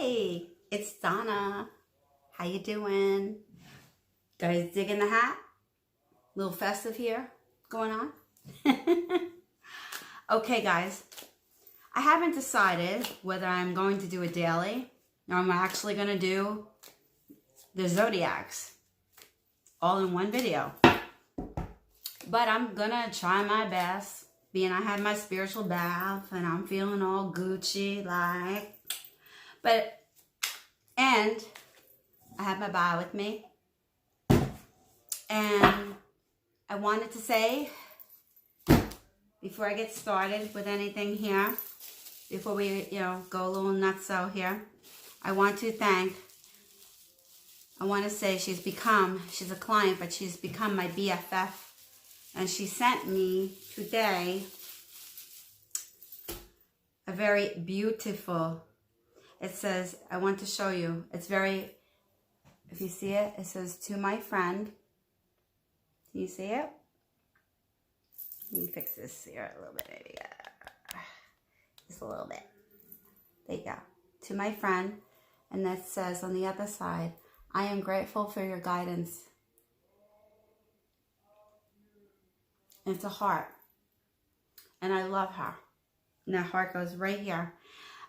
Hey, it's Donna. How you doing? Guys digging the hat? A little festive here going on. Okay, guys. I haven't decided whether I'm going to do a daily or I'm actually going to do the Zodiacs all in one video. But I'm going to try my best, being I had my spiritual bath and I'm feeling all Gucci like. And I have my Bible with me. And I wanted to say, before I get started with anything here, before we, go a little nutso here, I want to say she's a client, but she's become my BFF. And she sent me today a very beautiful, it says, I want to show you. It's very, if you see it, it says, to my friend. Can you see it? Let me fix this here a little bit, maybe. Just a little bit. There you go. To my friend. And that says on the other side, I am grateful for your guidance. And it's a heart. And I love her. And that heart goes right here.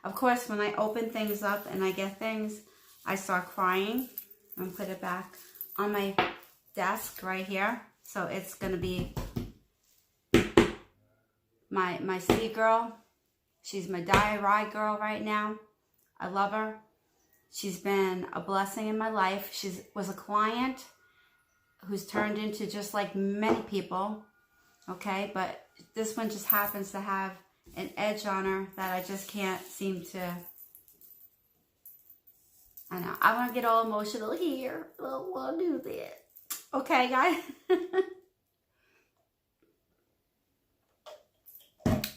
Of course, when I open things up and I get things, I start crying. I'm put it back on my desk right here. So it's going to be my sea girl. She's my diary girl right now. I love her. She's been a blessing in my life. She was a client who's turned into just like many people. Okay, but this one just happens to have an edge on her that I just can't seem to. I know. I want to get all emotional here. I don't want to do that. Okay, guys.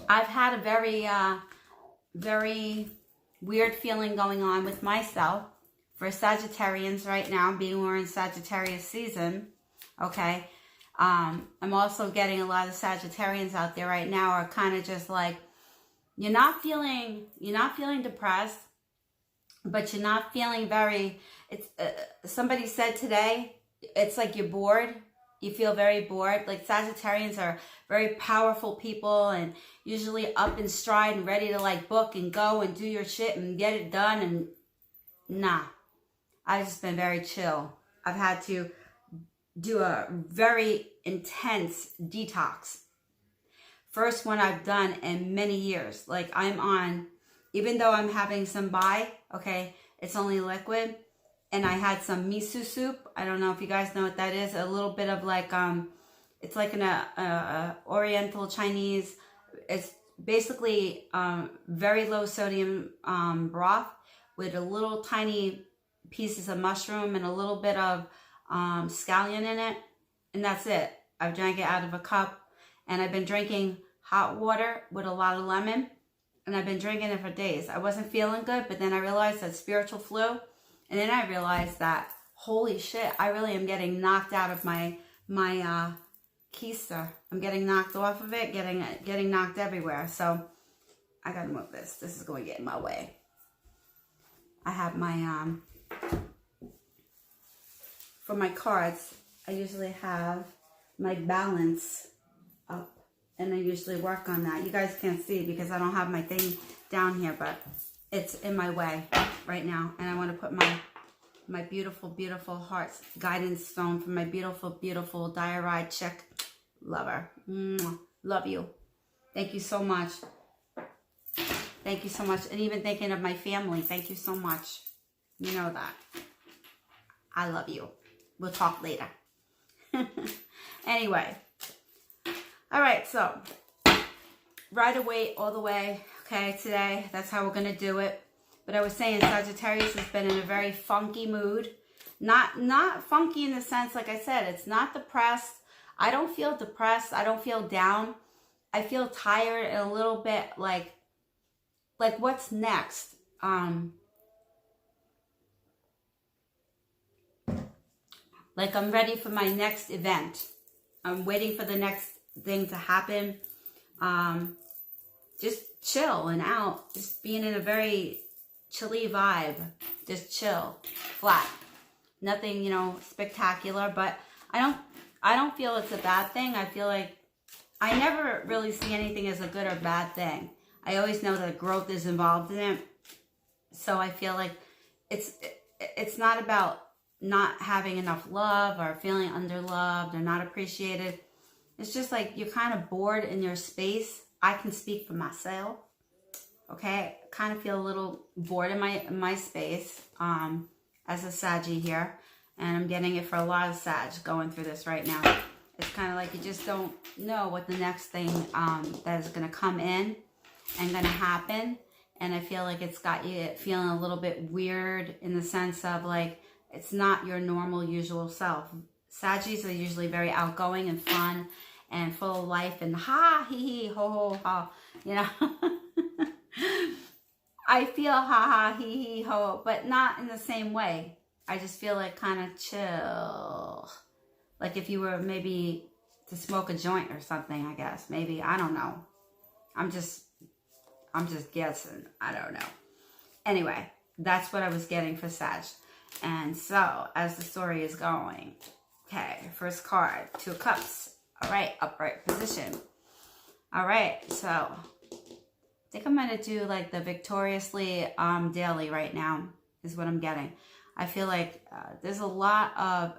I've had a very weird feeling going on with myself for Sagittarians right now, being we're in Sagittarius season. Okay. I'm also getting a lot of Sagittarians out there right now are kind of just like, you're not feeling depressed, but you're not feeling very, it's, somebody said today, it's like you're bored. You feel very bored. Like Sagittarians are very powerful people and usually up in stride and ready to like book and go and do your shit and get it done. And nah, I've just been very chill. I've had to do a very intense detox. First one I've done in many years. Like I'm on, even though I'm having some bai, okay, it's only liquid. And I had some miso soup. I don't know if you guys know what that is. A little bit of like, it's like an Oriental Chinese. It's basically very low sodium broth with a little tiny pieces of mushroom and a little bit of scallion in it. And that's it. I've drank it out of a cup. And I've been drinking hot water with a lot of lemon. And I've been drinking it for days. I wasn't feeling good, but then I realized that spiritual flu. And then I realized that, holy shit, I really am getting knocked out of my keister. I'm getting knocked off of it, getting knocked everywhere. So I gotta move this. This is going to get in my way. I have my, for my cards, I usually have my balance up. And I usually work on that. You guys can't see because I don't have my thing down here, but it's in my way right now. And I want to put my beautiful, beautiful heart's guidance stone for my beautiful, beautiful diary chick lover. Love you. Thank you so much. Thank you so much. And even thinking of my family. Thank you so much. You know that. I love you. We'll talk later. Anyway. All right, so right away, all the way, okay, today, that's how we're going to do it. But I was saying Sagittarius has been in a very funky mood. Not funky in the sense, like I said, it's not depressed. I don't feel depressed. I don't feel down. I feel tired and a little bit like what's next? Like I'm ready for my next event. I'm waiting for the next thing to happen. Just chill and out, just being in a very chilly vibe, just chill, flat. Nothing, you know, spectacular, but I don't feel it's a bad thing. I feel like I never really see anything as a good or bad thing. I always know that growth is involved in it. So I feel like it's not about not having enough love or feeling underloved or not appreciated. It's just like you're kind of bored in your space. I can speak for myself. Okay, I kind of feel a little bored in my space as a Saggy here, and I'm getting it for a lot of Sag going through this right now. It's kind of like you just don't know what the next thing that is going to come in and going to happen, and I feel like it's got you feeling a little bit weird in the sense of like it's not your normal usual self. Saggies are usually very outgoing and fun and full of life and ha hee hee ho ho ho, you know. I feel ha ha hee hee ho, but not in the same way. I just feel like kind of chill. Like if you were maybe to smoke a joint or something, I guess. Maybe, I don't know. I'm just guessing. I don't know. Anyway, that's what I was getting for Sag. And so, as the story is going, okay, first card, 2 of Cups. All right, upright position. All right, so I think I'm going to do like the Victoriously daily right now is what I'm getting. I feel like there's a lot of,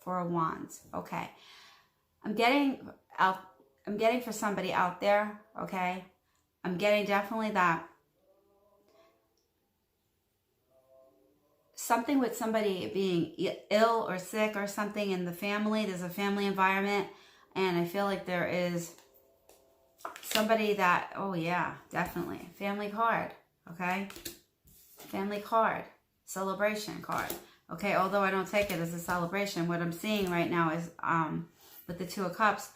Four of Wands. Okay. I'm getting for somebody out there, okay? I'm getting definitely that something with somebody being ill or sick or something in the family. There's a family environment, and I feel like there is somebody that, oh yeah, definitely. Family card, okay? Family card, celebration card. Okay, although I don't take it as a celebration, what I'm seeing right now is with the 2 of Cups,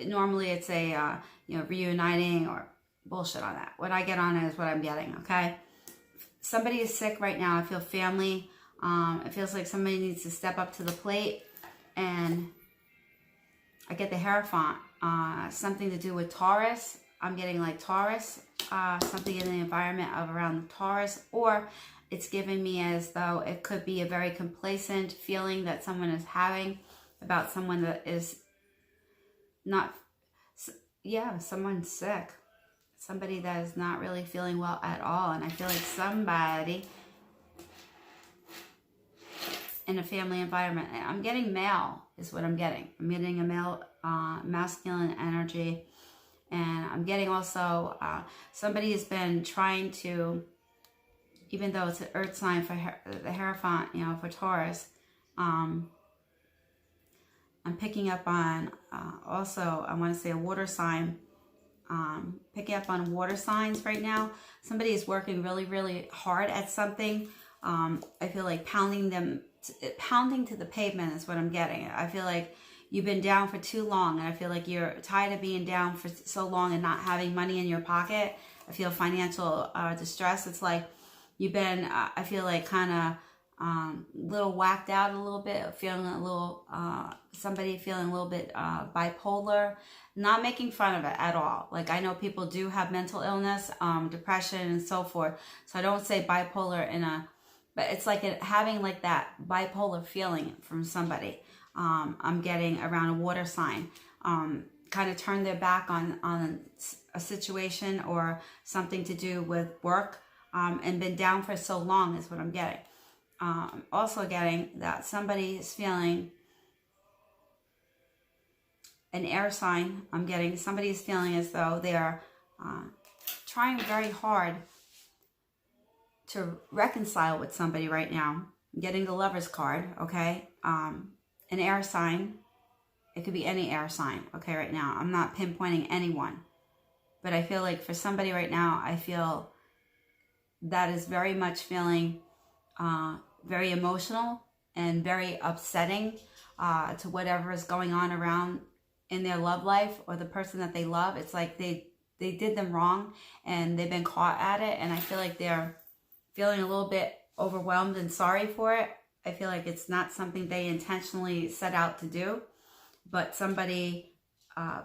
normally it's a, you know, reuniting or bullshit on that. What I get on it is what I'm getting, okay? Somebody is sick right now. I feel family. It feels like somebody needs to step up to the plate. And I get the Hierophant. Something to do with Taurus. I'm getting like Taurus. Something in the environment of around Taurus. Or it's giving me as though it could be a very complacent feeling that someone is having about someone that is not, yeah, someone's sick. Somebody that is not really feeling well at all. And I feel like somebody in a family environment, I'm getting male is what I'm getting. I'm getting a male, masculine energy. And I'm getting also, somebody has been trying to, even though it's an earth sign for the Hierophant, you know, for Taurus, I'm picking up on also, I want to say a water sign, picking up on water signs right now. Somebody is working really, really hard at something. I feel like pounding to the pavement is what I'm getting. I feel like you've been down for too long, and I feel like you're tired of being down for so long and not having money in your pocket. I feel financial distress. It's like you've been, I feel like kind of little whacked out a little bit, feeling a little, somebody feeling a little bit bipolar, not making fun of it at all. Like I know people do have mental illness, depression and so forth. So I don't say bipolar but it's like having like that bipolar feeling from somebody. I'm getting around a water sign, kind of turn their back on a situation or something to do with work, and been down for so long is what I'm getting. Also getting that somebody is feeling an air sign. I'm getting somebody is feeling as though they are trying very hard to reconcile with somebody right now. I'm getting the Lover's card, okay? An air sign. It could be any air sign, okay, right now. I'm not pinpointing anyone. But I feel like for somebody right now, I feel that is very much feeling very emotional and very upsetting to whatever is going on around in their love life or the person that they love. It's like they did them wrong and they've been caught at it, and I feel like they're feeling a little bit overwhelmed and sorry for it. I feel like it's not something they intentionally set out to do, but somebody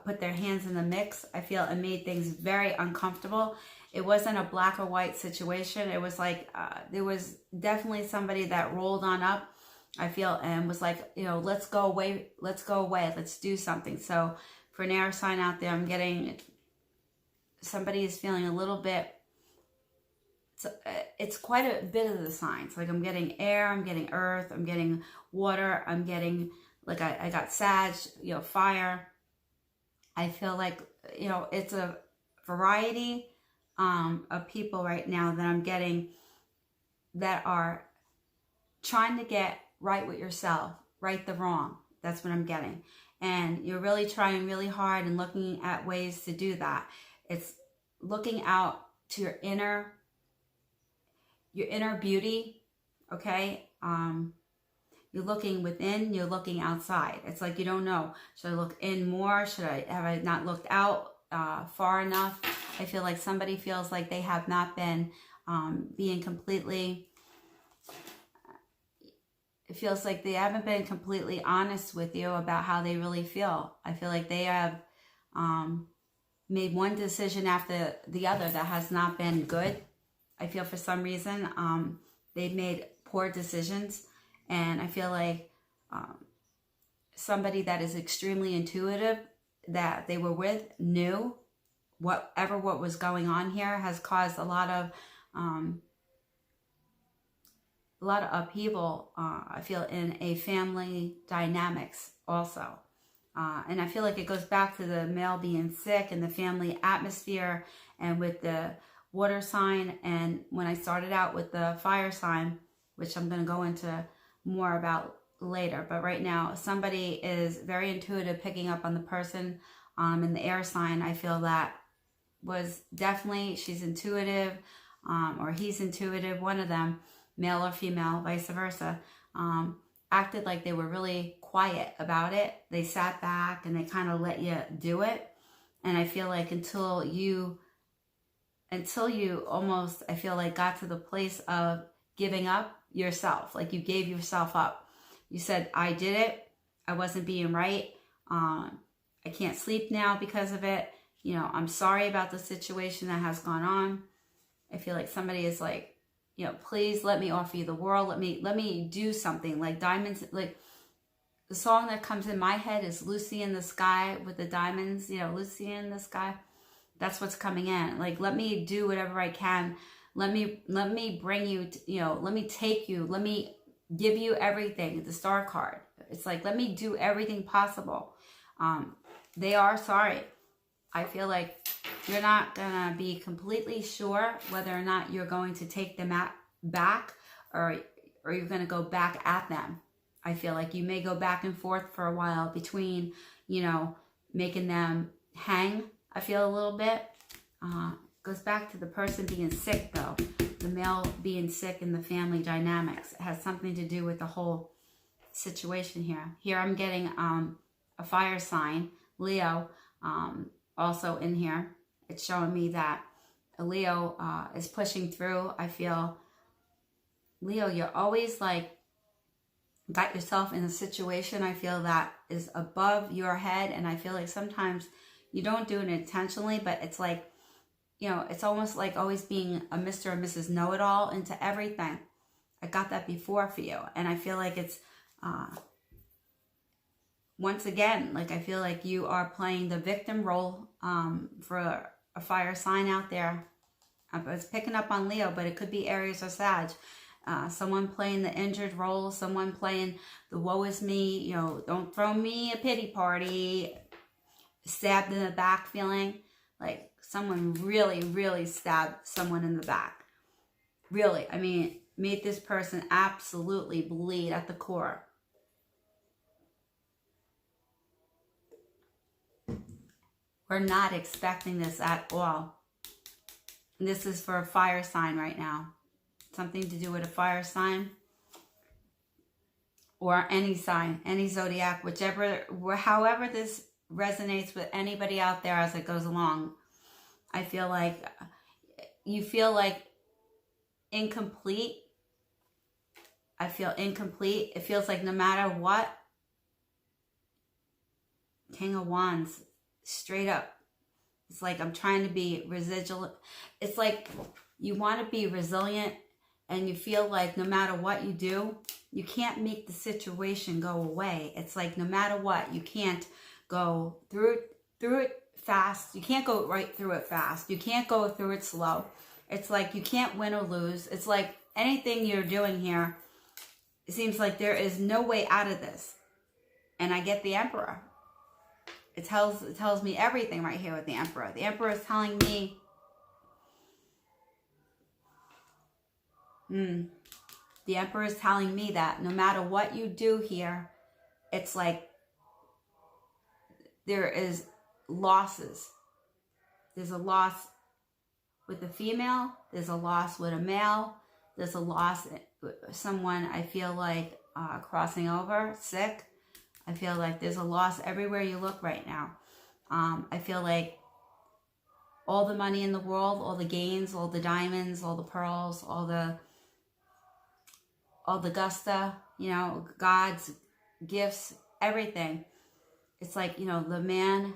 put their hands in the mix. I feel it made things very uncomfortable. It wasn't a black or white situation. It was like there was definitely somebody that rolled on up, I feel, and was like, you know, let's go away, let's do something. So for an air sign out there, I'm getting somebody is feeling a little bit, it's quite a bit of the signs. Like I'm getting air, I'm getting earth, I'm getting water, I'm getting, like I got Sag, you know, fire. I feel like, you know, it's a variety of people right now that I'm getting that are trying to get right with yourself, right the wrong. That's what I'm getting. And you're really trying really hard and looking at ways to do that. It's looking out to your inner beauty, okay? You're looking within, you're looking outside. It's like you don't know. Should I look in more? Have I not looked out far enough? I feel like somebody feels like they have not been being completely, it feels like they haven't been completely honest with you about how they really feel. I feel like they have made one decision after the other that has not been good. I feel for some reason they've made poor decisions. And I feel like somebody that is extremely intuitive that they were with knew what was going on here has caused a lot of upheaval, I feel, in a family dynamics also. And I feel like it goes back to the male being sick and the family atmosphere, and with the water sign, and when I started out with the fire sign, which I'm going to go into more about later. But right now, somebody is very intuitive, picking up on the person in the air sign. I feel that was definitely, she's intuitive, or he's intuitive, one of them, male or female, vice versa, acted like they were really quiet about it. They sat back and they kind of let you do it. And I feel like until you almost, I feel like, got to the place of giving up yourself, like you gave yourself up. You said, I did it. I wasn't being right. I can't sleep now because of it. You know, I'm sorry about the situation that has gone on. I feel like somebody is like, you know, please let me offer you the world. Let me do something. Like diamonds, like the song that comes in my head is Lucy in the Sky with the diamonds, you know, Lucy in the Sky. That's what's coming in. Like, let me do whatever I can. Let me bring you, you know, let me take you, let me give you everything, the star card. It's like, let me do everything possible. They are sorry. I feel like you're not going to be completely sure whether or not you're going to take them back, or you're going to go back at them. I feel like you may go back and forth for a while between, you know, making them hang, I feel a little bit. Goes back to the person being sick, though. The male being sick in the family dynamics. It has something to do with the whole situation here. Here I'm getting a fire sign, Leo, also in here. It's showing me that a Leo is pushing through. I feel, Leo, you're always like, got yourself in a situation, I feel, that is above your head. And I feel like sometimes you don't do it intentionally, but it's like, you know, it's almost like always being a Mr. or Mrs. Know-it-all into everything. I got that before for you. And I feel like it's, once again, like I feel like you are playing the victim role for a fire sign out there. I was picking up on Leo, but it could be Aries or Sag. Someone playing the injured role, someone playing the woe is me, you know, don't throw me a pity party, stabbed in the back feeling. Like someone really, really stabbed someone in the back. Really, I mean, made this person absolutely bleed at the core. We're not expecting this at all. And this is for a fire sign right now. Something to do with a fire sign. Or any sign, any zodiac, whichever, however this resonates with anybody out there as it goes along. I feel like you feel like incomplete. I feel incomplete. It feels like no matter what, King of Wands, straight up. It's like I'm trying to be residual. It's like you want to be resilient and you feel like no matter what you do, you can't make the situation go away. It's like no matter what, you can't go through it fast. You can't go right through it fast. You can't go through it slow. It's like you can't win or lose. It's like anything you're doing here, it seems like there is no way out of this. And I get the Emperor. It tells me everything right here with the Emperor. The Emperor is telling me, the Emperor is telling me that no matter what you do here, it's like there is losses. There's a loss with a female. There's a loss with a male. There's a loss with someone I feel like crossing over, sick. I feel like there's a loss everywhere you look right now. I feel like all the money in the world, all the gains, all the diamonds, all the pearls, all the gusta, you know, God's gifts, everything. It's like, you know, the man,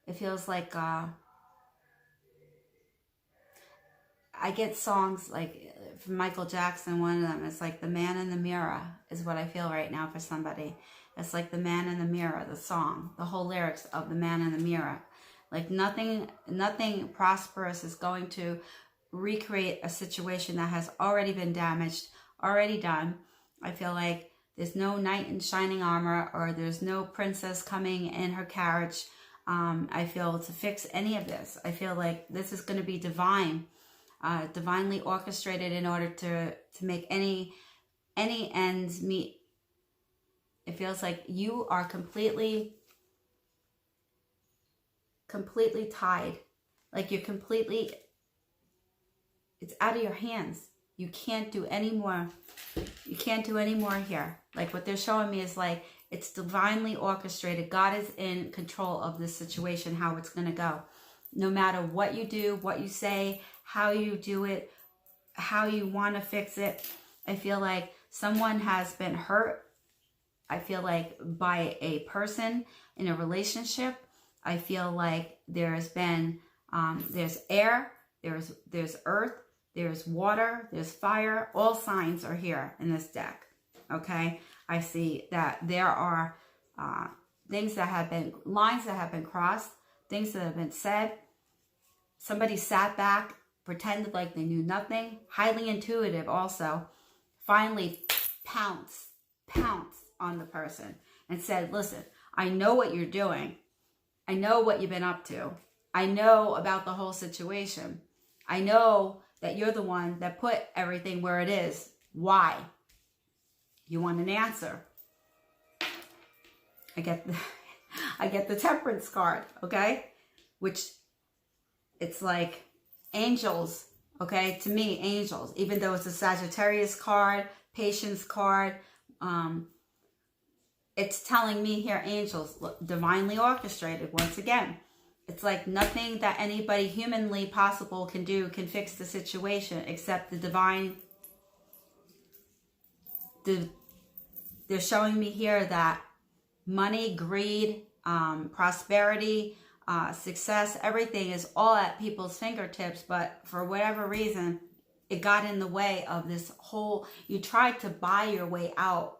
it feels like, I get songs like from Michael Jackson, one of them, it's like the man in the mirror is what I feel right now for somebody. It's like the man in the mirror, the song, the whole lyrics of the man in the mirror. Like nothing prosperous is going to recreate a situation that has already been damaged, already done. I feel like there's no knight in shining armor, or there's no princess coming in her carriage. I feel to fix any of this. I feel like this is going to be divinely orchestrated in order to make any ends meet. It feels like you are completely tied. Like you're completely, it's out of your hands. You can't do any more. You can't do any more here. Like what they're showing me is like, it's divinely orchestrated. God is in control of this situation, how it's going to go. No matter what you do, what you say, how you do it, how you want to fix it. I feel like someone has been hurt. I feel like by a person in a relationship. I feel like there's been, there's air, there's earth, there's water, there's fire. All signs are here in this deck, okay? I see that there are things that have been, lines that have been crossed, things that have been said. Somebody sat back, pretended like they knew nothing. Highly intuitive also. Finally pounced on the person and said, listen, I know what you're doing. I know what you've been up to. I know about the whole situation. I know that you're the one that put everything where it is. Why? You want an answer. I get the Temperance card, okay? Which it's like angels, okay? To me, angels, even though it's a Sagittarius card, patience card, it's telling me here, angels, divinely orchestrated once again. It's like nothing that anybody humanly possible can do can fix the situation except the divine. They're showing me here that money, greed, prosperity, success, everything is all at people's fingertips, but for whatever reason, it got in the way of this whole, you tried to buy your way out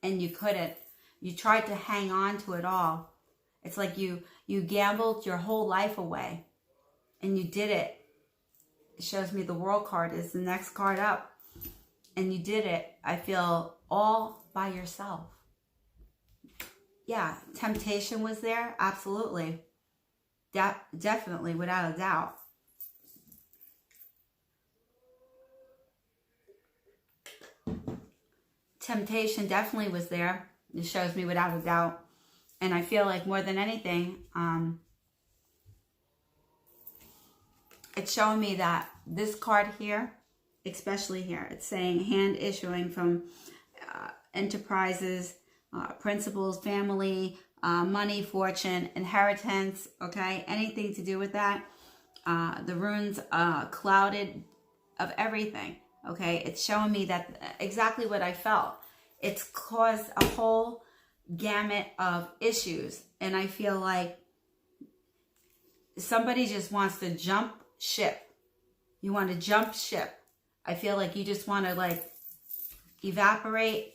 and you couldn't. You tried to hang on to it all. It's like you gambled your whole life away and you did it. It shows me the World card is the next card up. And you did it, I feel, all by yourself. Yeah, temptation was there. Absolutely. Definitely, without a doubt. Temptation definitely was there. It shows me without a doubt. And I feel like more than anything, it's showing me that this card here, especially here, it's saying hand issuing from enterprises, principles, family, money, fortune, inheritance, okay? Anything to do with that. The runes clouded of everything, okay? It's showing me that exactly what I felt. It's caused a whole gamut of issues. And I feel like somebody just wants to jump ship. You want to jump ship. I feel like you just want to like evaporate,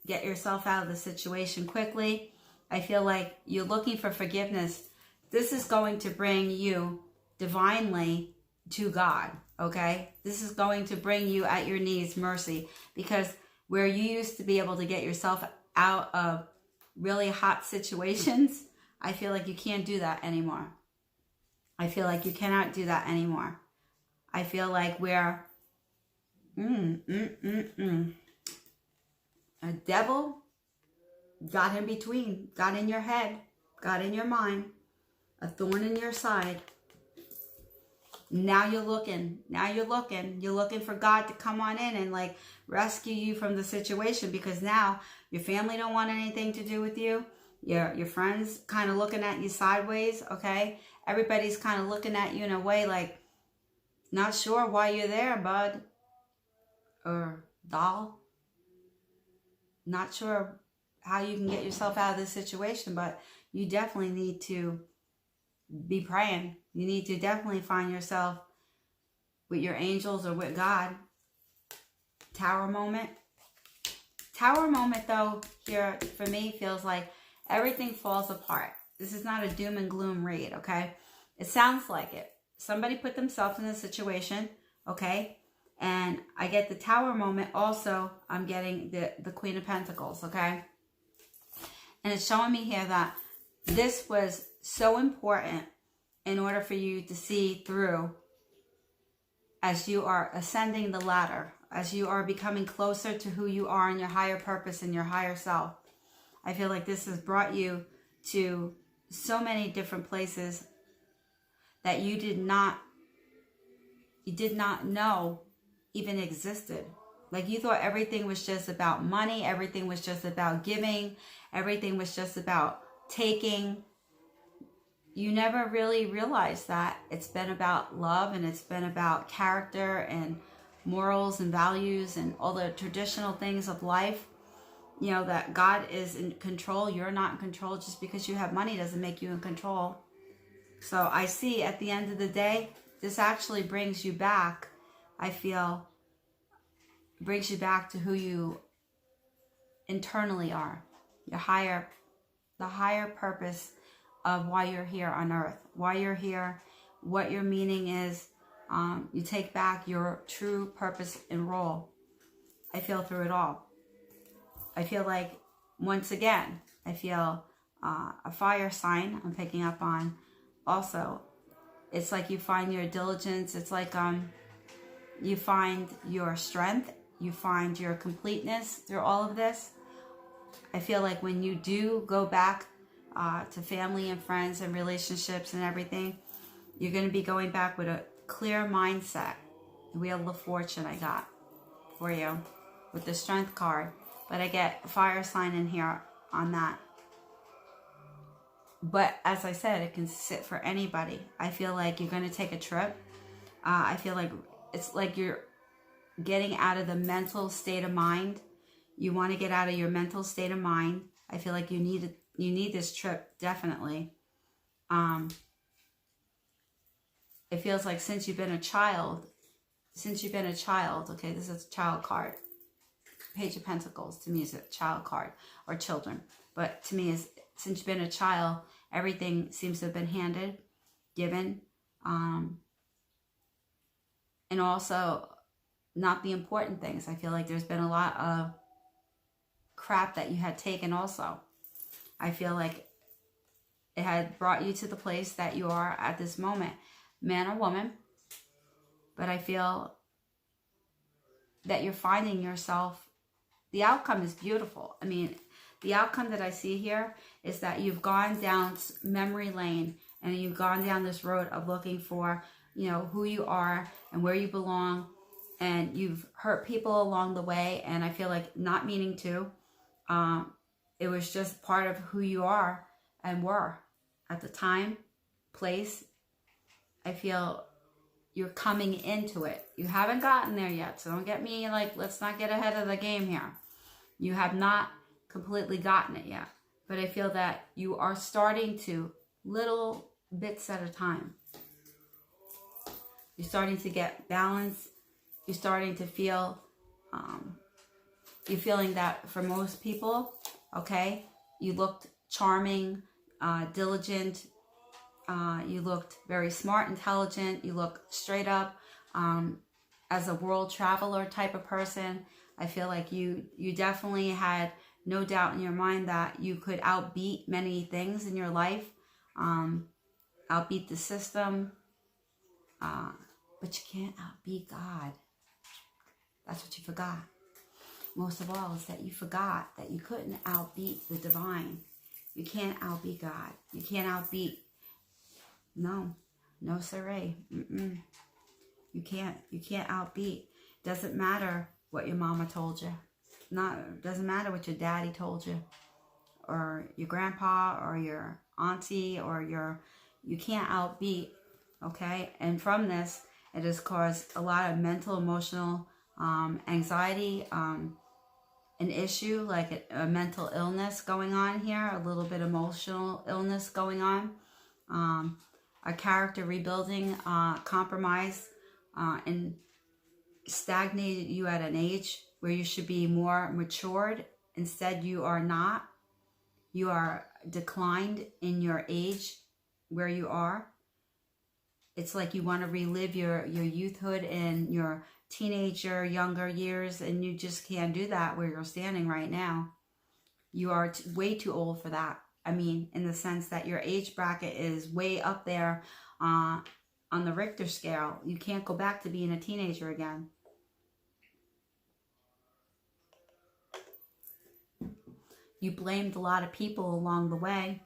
get yourself out of the situation quickly. I feel like you're looking for forgiveness. This is going to bring you divinely to God, okay? This is going to bring you at your knees mercy, because where you used to be able to get yourself out of really hot situations, I feel like you can't do that anymore. I feel like you cannot do that anymore. I feel like we're a devil got in between, got in your head, got in your mind, a thorn in your side. Now you're looking for God to come on in and like rescue you from the situation, because now your family don't want anything to do with you. Your friends kind of looking at you sideways, okay? Everybody's kind of looking at you in a way like, not sure why you're there, bud or doll. Not sure how you can get yourself out of this situation, but you definitely need to be praying. You need to definitely find yourself with your angels or with God. Tower moment. Tower moment, though, here for me feels like everything falls apart. This is not a doom and gloom read, okay? It sounds like it. Somebody put themselves in a situation, okay? And I get the Tower moment. Also, I'm getting the Queen of Pentacles, okay? And it's showing me here that this was so important in order for you to see through as you are ascending the ladder, as you are becoming closer to who you are and your higher purpose and your higher self. I feel like this has brought you to so many different places that you did not know even existed. Like you thought everything was just about money, everything was just about giving, everything was just about taking. You never really realized that it's been about love, and it's been about character and morals and values and all the traditional things of life. You know, that God is in control. You're not in control. Just because you have money doesn't make you in control. So I see at the end of the day, this actually brings you back, I feel, brings you back to who you internally are. The higher purpose of why you're here on earth, why you're here, what your meaning is. You take back your true purpose and role. I feel through it all. I feel like, once again, I feel a fire sign I'm picking up on. Also, it's like you find your diligence. It's like you find your strength. You find your completeness through all of this. I feel like when you do go back to family and friends and relationships and everything, you're going to be going back with a clear mindset. The Wheel of Fortune I got for you with the Strength card. But I get a fire sign in here on that. But as I said, it can sit for anybody. I feel like you're going to take a trip. I feel like it's like you're getting out of the mental state of mind. You want to get out of your mental state of mind. I feel like you need this trip, definitely. It feels like since you've been a child, okay, this is a child card. Page of Pentacles to me is a child card, or children. But to me, is since you've been a child, everything seems to have been handed, given, and also not the important things. I feel like there's been a lot of crap that you had taken also. I feel like it had brought you to the place that you are at this moment, man or woman. But I feel that you're finding yourself. The outcome is beautiful. I mean, the outcome that I see here is that you've gone down memory lane, and you've gone down this road of looking for, you know, who you are and where you belong. And you've hurt people along the way. And I feel like not meaning to, it was just part of who you are and were at the time, place. I feel you're coming into it. You haven't gotten there yet. So don't get me like, let's not get ahead of the game here. You have not completely gotten it yet. But I feel that you are starting to, little bits at a time. You're starting to get balance. You're starting to feel, you're feeling that for most people, okay, you looked charming, diligent, you looked very smart, intelligent, you look straight up, as a world traveler type of person. I feel like you definitely had no doubt in your mind that you could outbeat many things in your life, outbeat the system, but you can't outbeat God. That's what you forgot. Most of all is that you forgot that you couldn't outbeat the divine. You can't outbeat God. You can't outbeat. No siree. You can't outbeat. Doesn't matter what your mama told you. Doesn't matter what your daddy told you, or your grandpa, or your auntie, or you can't outbeat. Okay, and from this, it has caused a lot of mental, emotional, anxiety, an issue like a mental illness going on here, a little bit emotional illness going on, a character rebuilding, compromise, and stagnated you at an age where you should be more matured. Instead, you are not. You are declined in your age where you are. It's like you want to relive your youthhood and your teenager, younger years, and you just can't do that where you're standing right now. You are way too old for that. I mean, in the sense that your age bracket is way up there on the Richter scale. You can't go back to being a teenager again. You blamed a lot of people along the way.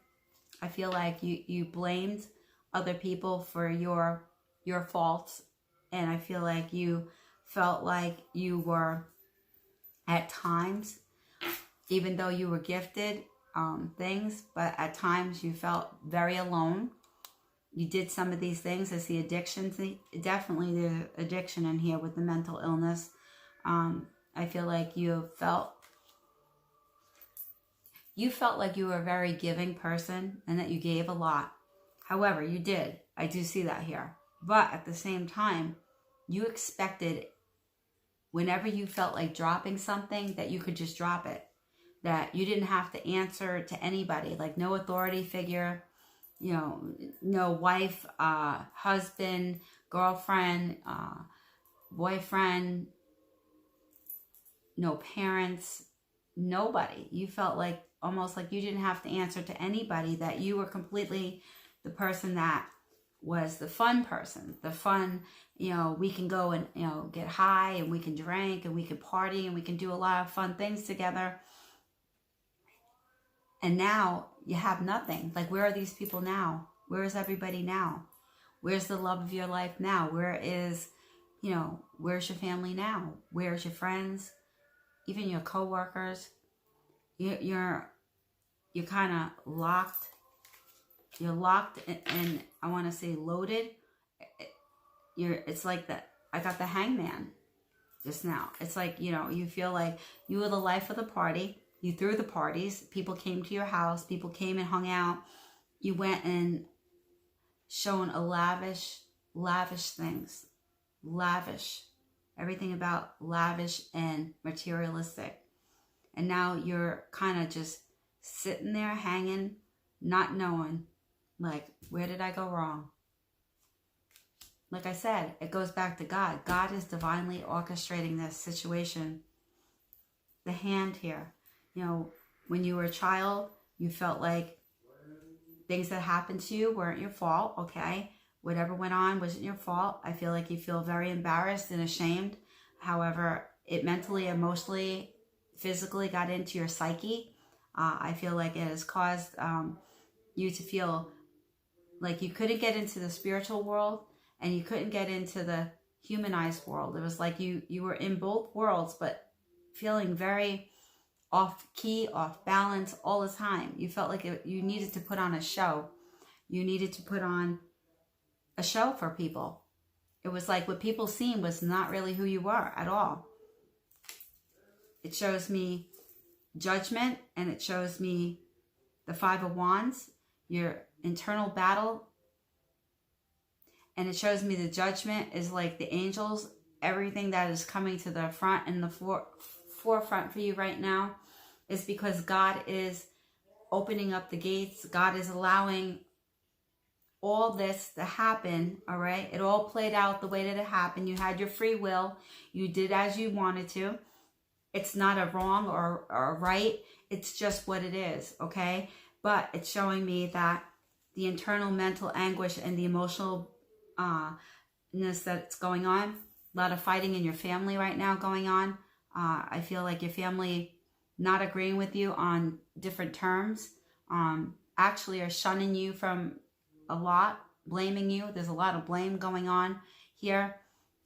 I feel like you blamed other people for your faults, and I feel like you felt like you were, at times, even though you were gifted things, but at times you felt very alone. You did some of these things as the addictions, definitely the addiction in here with the mental illness. I feel like you felt like you were a very giving person and that you gave a lot. However, you did. I do see that here. But at the same time, you expected whenever you felt like dropping something that you could just drop it. That you didn't have to answer to anybody, like no authority figure, no wife, husband, girlfriend, boyfriend, no parents, nobody. You felt like almost like you didn't have to answer to anybody, that you were completely the person that was the fun person, the fun, we can go and, get high and we can drink and we can party and we can do a lot of fun things together. And now you have nothing. Like, where are these people now? Where is everybody now? Where's the love of your life now? Where is, where's your family now? Where's your friends? Even your coworkers? You're kind of locked. You're locked and I want to say loaded. It's like that. I got the hangman just now. It's like, you feel like you were the life of the party. You threw the parties. People came to your house. People came and hung out. You went and shown a lavish things. Lavish. Everything about lavish and materialistic. And now you're kind of just sitting there hanging, not knowing, like, where did I go wrong? Like I said, it goes back to God. God is divinely orchestrating this situation. The hand here. When you were a child, you felt like things that happened to you weren't your fault, okay? Whatever went on wasn't your fault. I feel like you feel very embarrassed and ashamed. However, it mentally, emotionally, physically got into your psyche. I feel like it has caused you to feel like you couldn't get into the spiritual world and you couldn't get into the humanized world. It was like you were in both worlds, but feeling very off key, off balance all the time. You felt like you needed to put on a show. You needed to put on a show for people. It was like what people seen was not really who you were at all. It shows me judgment, and it shows me the Five of Wands, your internal battle And it shows me the judgment is like the angels, everything that is coming to the front and the forefront for you right now is because God is opening up the gates. God is allowing all this to happen, all right? It all played out the way that it happened. You had your free will. You did as you wanted to. It's not a wrong or a right. It's just what it is, okay? But it's showing me that the internal mental anguish and the emotional that's going on, a lot of fighting in your family right now going on. I feel like your family not agreeing with you on different terms, actually are shunning you from a lot, blaming you. There's a lot of blame going on here,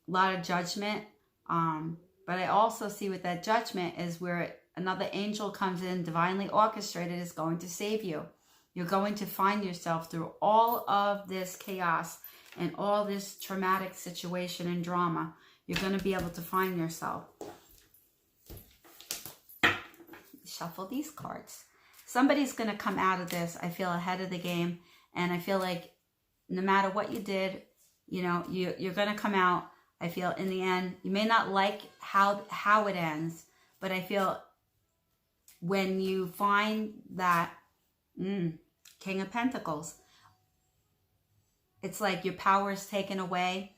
a lot of judgment. But I also see with that judgment is where another angel comes in, divinely orchestrated, is going to save you. You're going to find yourself through all of this chaos and all this traumatic situation and drama. You're going to be able to find yourself. Shuffle these cards. Somebody's going to come out of this, I feel, ahead of the game. And I feel like no matter what you did, you know, you're going to come out, I feel, in the end. You may not like how it ends, but I feel when you find that King of Pentacles, it's like your power is taken away.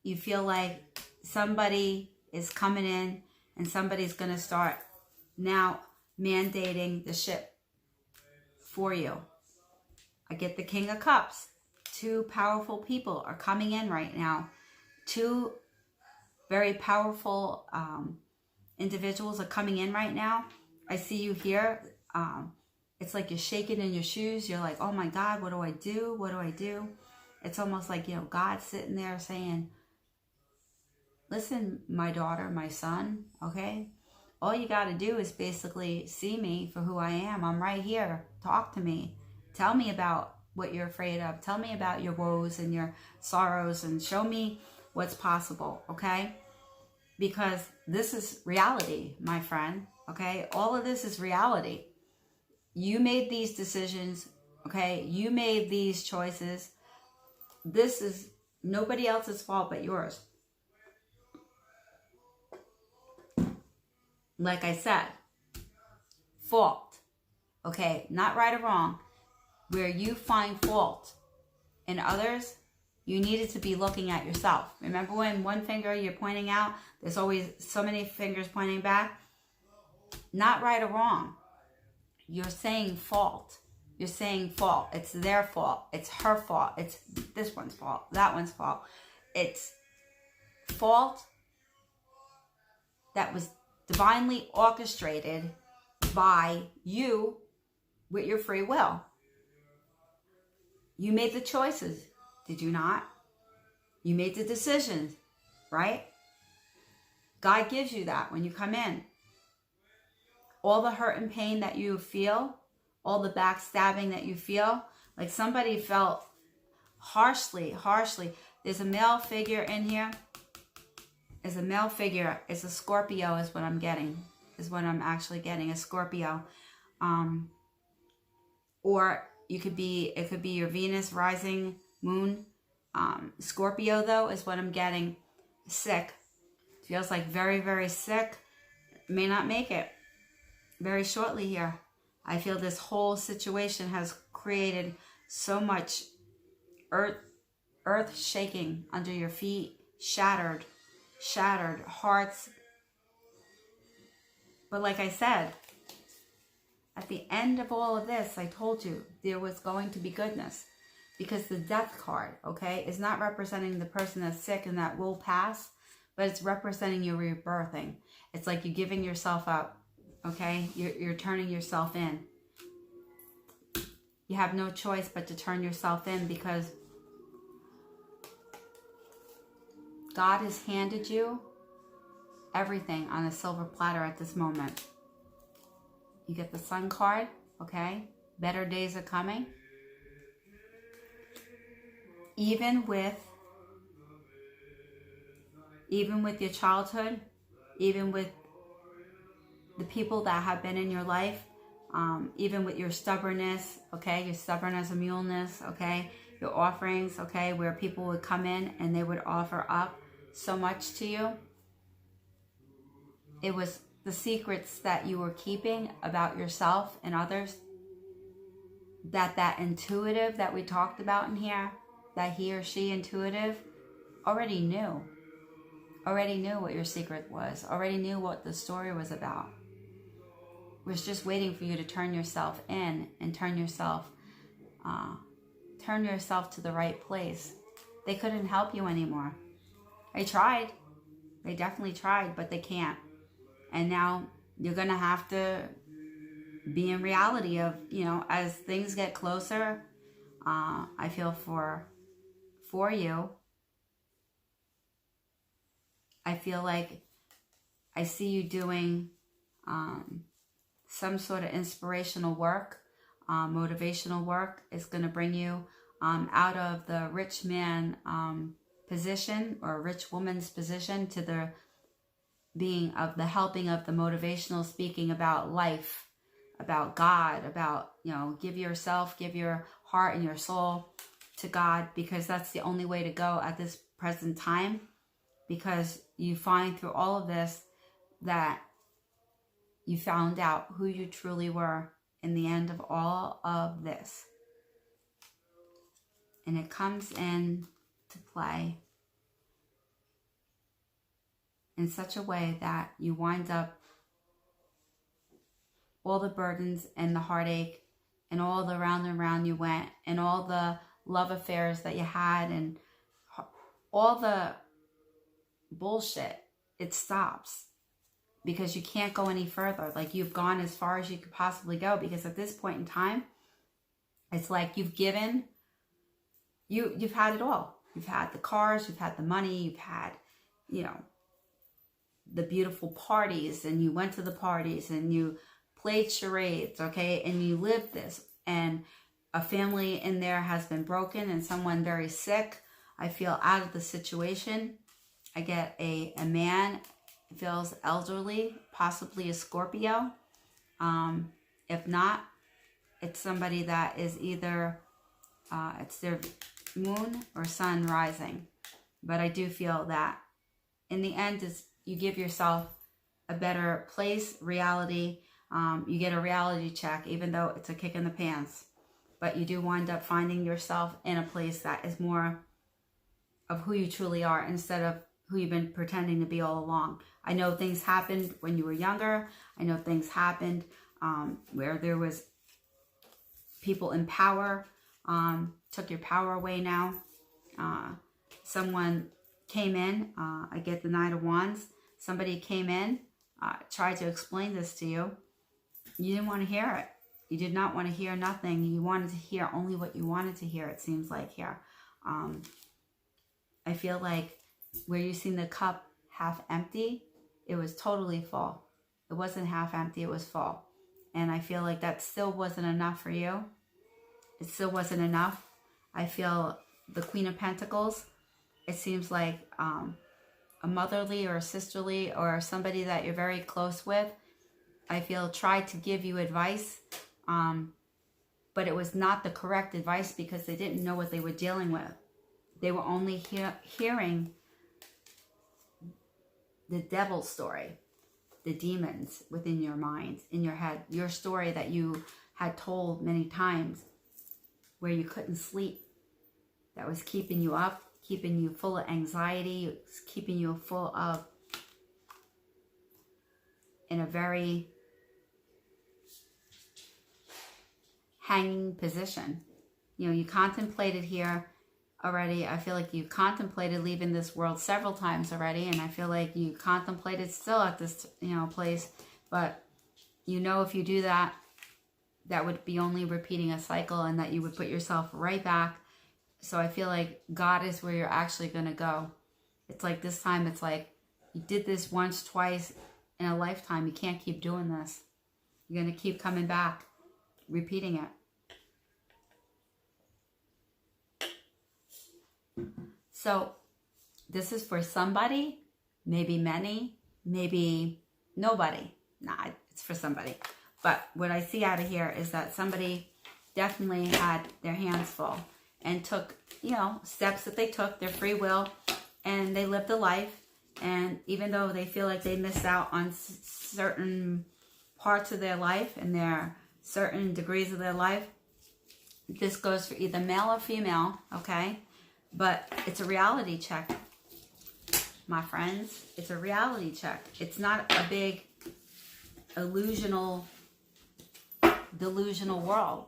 You feel like somebody is coming in and somebody's going to start now mandating the ship for you. I get the King of Cups. Two powerful people are coming in right now. Two very powerful individuals are coming in right now. I see you here. It's like you're shaking in your shoes. You're like, oh my God, what do I do? What do I do? It's almost like, you know, God's sitting there saying, listen, my daughter, my son, okay? All you got to do is basically see me for who I am. I'm right here. Talk to me. Tell me about what you're afraid of. Tell me about your woes and your sorrows and show me what's possible, okay? Because this is reality, my friend, okay? All of this is reality. You made these decisions, okay? You made these choices. This is nobody else's fault but yours. Like I said, fault, okay? Not right or wrong. Where you find fault in others, you needed to be looking at yourself. Remember when one finger you're pointing out, there's always so many fingers pointing back? Not right or wrong. You're saying fault. You're saying fault. It's their fault. It's her fault. It's this one's fault. That one's fault. It's fault that was divinely orchestrated by you with your free will. You made the choices, did you not? You made the decisions, right? God gives you that when you come in. All the hurt and pain that you feel, all the backstabbing that you feel, like somebody felt harshly. There's a male figure in here. There's a male figure. It's a Scorpio is what I'm getting, is what I'm actually getting, a Scorpio. Or it could be your Venus rising moon. Scorpio though is what I'm getting. Sick. Feels like very, very sick. May not make it very shortly here. I feel this whole situation has created so much earth shaking under your feet, shattered hearts. But like I said, at the end of all of this, I told you there was going to be goodness, because the death card, okay, is not representing the person that's sick and that will pass, but it's representing your rebirthing. It's like you're giving yourself up, okay? You're turning yourself in. You have no choice but to turn yourself in, because God has handed you everything on a silver platter at this moment. You get the Sun card, okay? Better days are coming. Even with your childhood, even with the people that have been in your life, even with your stubbornness, okay? You're stubborn as a muleness, okay? your offerings, okay, where people would come in and they would offer up so much to you. It was the secrets that you were keeping about yourself and others, that intuitive that we talked about in here, that he or she intuitive already knew what your secret was, already knew what the story was about. Was just waiting for you to turn yourself in and turn yourself to the right place. They couldn't help you anymore. They tried. They definitely tried, but they can't. And now you're going to have to be in reality of, as things get closer, I feel for you. I feel like I see you doing some sort of inspirational work, motivational work. Is going to bring you out of the rich man position or rich woman's position to the being of the helping of the motivational speaking about life, about God, about, give your heart and your soul to God, because that's the only way to go at this present time, because you find through all of this that you found out who you truly were in the end of all of this. And it comes in to play in such a way that you wind up all the burdens and the heartache and all the round and round you went and all the love affairs that you had and all the bullshit, it stops. Because you can't go any further. Like, you've gone as far as you could possibly go. Because at this point in time, it's like you've given, you've had it all. You've had the cars, you've had the money, you've had, the beautiful parties, and you went to the parties and you played charades, okay? And you lived this. And a family in there has been broken and someone very sick. I feel out of the situation. I get a man feels elderly, possibly a Scorpio. If not, it's somebody that is either, it's their moon or sun rising. But I do feel that in the end, is you give yourself a better place, reality. You get a reality check, even though it's a kick in the pants. But you do wind up finding yourself in a place that is more of who you truly are instead of who you've been pretending to be all along. I know things happened when you were younger. I know things happened where there was people in power, took your power away now. Someone came in, I get the Knight of Wands. Somebody came in, tried to explain this to you. You didn't want to hear it. You did not want to hear nothing. You wanted to hear only what you wanted to hear, it seems like here. I feel like where you seen the cup half empty, it was totally full. It wasn't half empty, it was full. And I feel like that still wasn't enough for you. It still wasn't enough. I feel the Queen of Pentacles, it seems like a motherly or a sisterly or somebody that you're very close with, I feel tried to give you advice, but it was not the correct advice because they didn't know what they were dealing with. They were only hearing the devil's story, the demons within your mind, in your head, your story that you had told many times where you couldn't sleep, that was keeping you up, keeping you full of anxiety, keeping you full of, in a very hanging position. You contemplated here already. I feel like you contemplated leaving this world several times already, and I feel like you contemplated still at this, place, but if you do that, that would be only repeating a cycle and that you would put yourself right back. So I feel like God is where you're actually going to go. It's like this time, it's like you did this once, twice in a lifetime. You can't keep doing this. You're going to keep coming back, repeating it. So this is for somebody, maybe many, maybe nobody. Nah, it's for somebody. But what I see out of here is that somebody definitely had their hands full. and took, you know, steps that they took, their free will, and they lived a life. And even though they feel like they missed out on certain parts of their life and their certain degrees of their life, this goes for either male or female, okay? But it's a reality check, my friends. It's a reality check. It's not a big delusional world.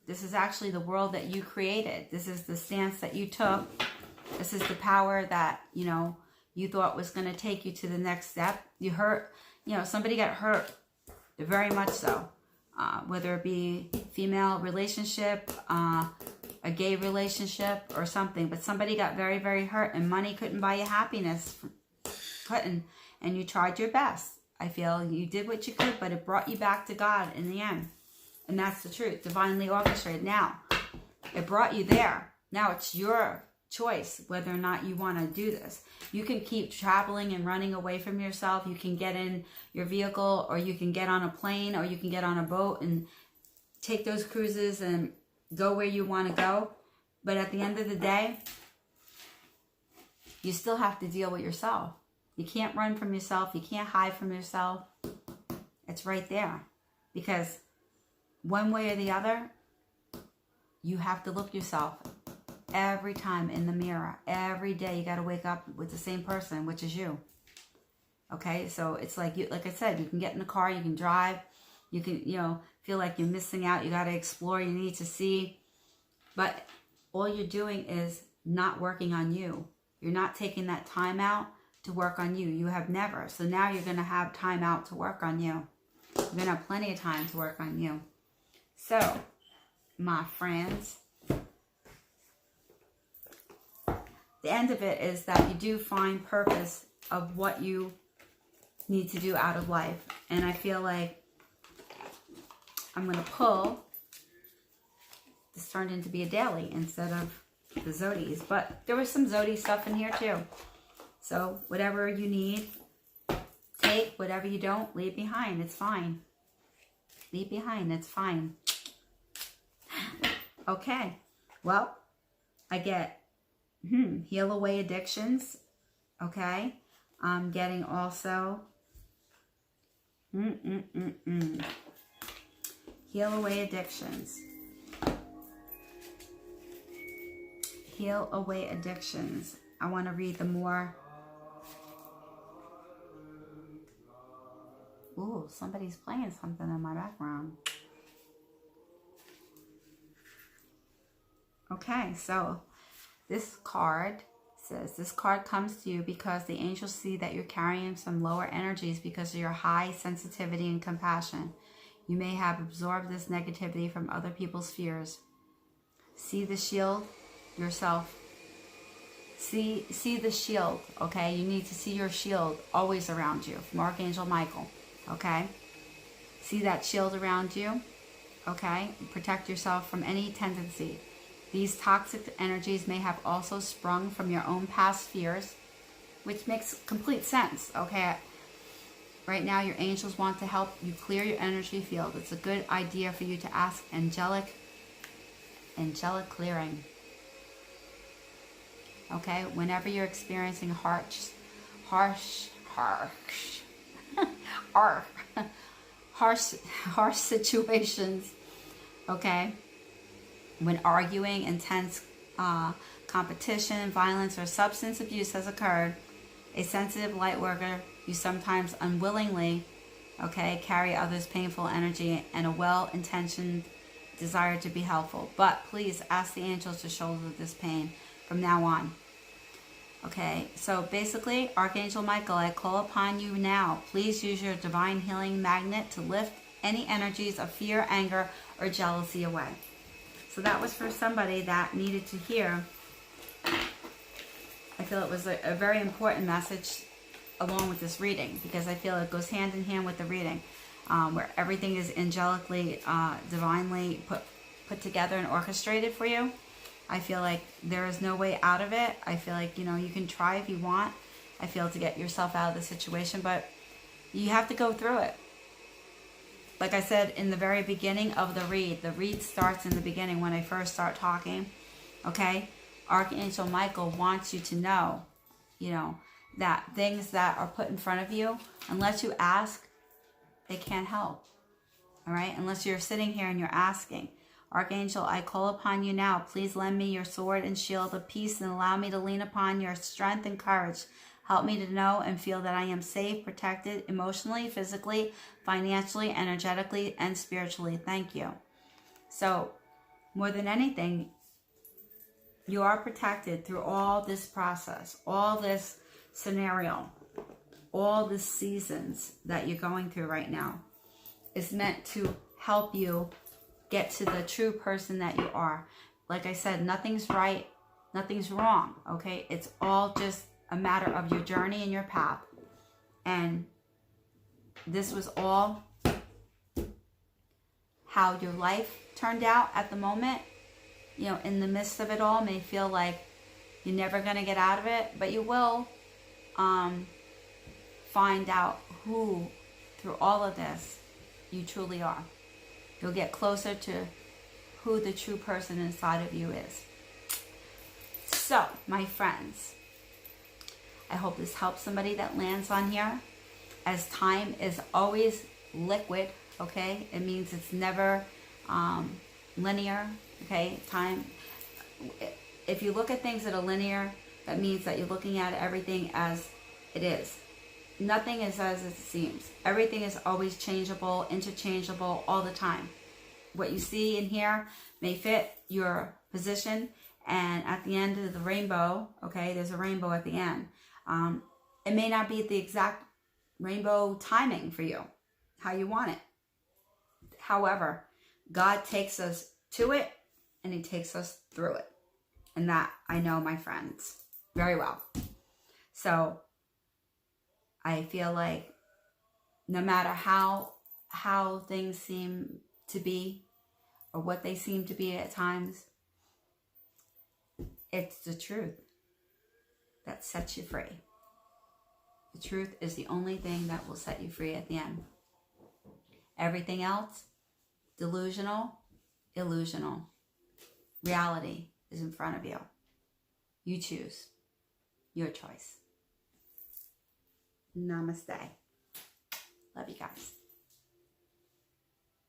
This is actually the world that you created. This is the stance that you took. This is the power that, you know, you thought was going to take you to the next step. You hurt, you know, somebody got hurt, very much so. Whether it be female relationship, a gay relationship or something. But somebody got very, very hurt, and money couldn't buy you happiness. Couldn't. And you tried your best. I feel you did what you could, but it brought you back to God in the end. And that's the truth. Divinely orchestrated. Now, it brought you there. Now it's your choice whether or not you want to do this. You can keep traveling and running away from yourself. You can get in your vehicle, or you can get on a plane, or you can get on a boat and take those cruises and go where you want to go. But at the end of the day, you still have to deal with yourself. You can't run from yourself. You can't hide from yourself. It's right there. Because one way or the other, you have to look yourself every time in the mirror. Every day you got to wake up with the same person, which is you. Okay, so it's like you, like I said, you can get in the car, you can drive, you can, you know, feel like you're missing out. You got to explore, you need to see. But all you're doing is not working on you. You're not taking that time out to work on you. You have never. So now you're going to have time out to work on you. You're going to have plenty of time to work on you. So, my friends, the end of it is that you do find purpose of what you need to do out of life. And I feel like I'm going to pull. This turned into be a daily instead of the Zodies. But there was some Zodie stuff in here too. So whatever you need, take. Whatever you don't, leave behind. It's fine. Leave behind. It's fine. Okay. Well, I get heal away addictions. Okay. I'm getting also heal away addictions. Heal away addictions. I want to read the more. Ooh, somebody's playing something in my background. Okay, so this card says, this card comes to you because the angels see that you're carrying some lower energies because of your high sensitivity and compassion. You may have absorbed this negativity from other people's fears. See the shield yourself. See the shield, okay? You need to see your shield always around you from Archangel Michael, okay? See that shield around you, okay? Protect yourself from any tendency. These toxic energies may have also sprung from your own past fears, which makes complete sense, okay? Right now, your angels want to help you clear your energy field. It's a good idea for you to ask angelic clearing. Okay, whenever you're experiencing harsh situations, okay, when arguing, intense competition, violence, or substance abuse has occurred, a sensitive light worker, you sometimes unwillingly, okay, carry others' painful energy and a well-intentioned desire to be helpful. But please ask the angels to shoulder this pain from now on. Okay, so basically, Archangel Michael, I call upon you now. Please use your divine healing magnet to lift any energies of fear, anger, or jealousy away. So that was for somebody that needed to hear. I feel it was a very important message along with this reading, because I feel it goes hand in hand with the reading, where everything is angelically, divinely put together and orchestrated for you. I feel like there is no way out of it. I feel like, you know, you can try if you want, I feel, to get yourself out of the situation, but you have to go through it. Like I said in the very beginning of the read starts in the beginning when I first start talking. Okay? Archangel Michael wants you to know, you know, that things that are put in front of you, unless you ask, they can't help. All right? Unless you're sitting here and you're asking. Archangel, I call upon you now. Please lend me your sword and shield of peace and allow me to lean upon your strength and courage. Help me to know and feel that I am safe, protected emotionally, physically, financially, energetically, and spiritually. Thank you. So, more than anything, you are protected through all this process, all this scenario, all the seasons that you're going through right now. Is meant to help you get to the true person that you are. Like I said, nothing's right, nothing's wrong, okay? It's all just a matter of your journey and your path. And this was all how your life turned out at the moment. You know, in the midst of it all, may feel like you're never going to get out of it, but you will find out who, through all of this, you truly are. You'll get closer to who the true person inside of you is. So, my friends, I hope this helps somebody that lands on here. As time is always liquid, okay? It means it's never linear, okay? Time, if you look at things that are linear, that means that you're looking at everything as it is. Nothing is as it seems. Everything is always changeable, interchangeable, all the time. What you see in here may fit your position, and at the end of the rainbow, okay, there's a rainbow at the end. It may not be the exact rainbow timing for you, how you want it. However, God takes us to it, and He takes us through it. And that I know, my friends, very well. So, I feel like no matter how things seem to be or what they seem to be at times, it's the truth that sets you free. The truth is the only thing that will set you free at the end. Everything else, delusional, illusional. Reality is in front of you. You choose. Your choice. Namaste. Love you guys.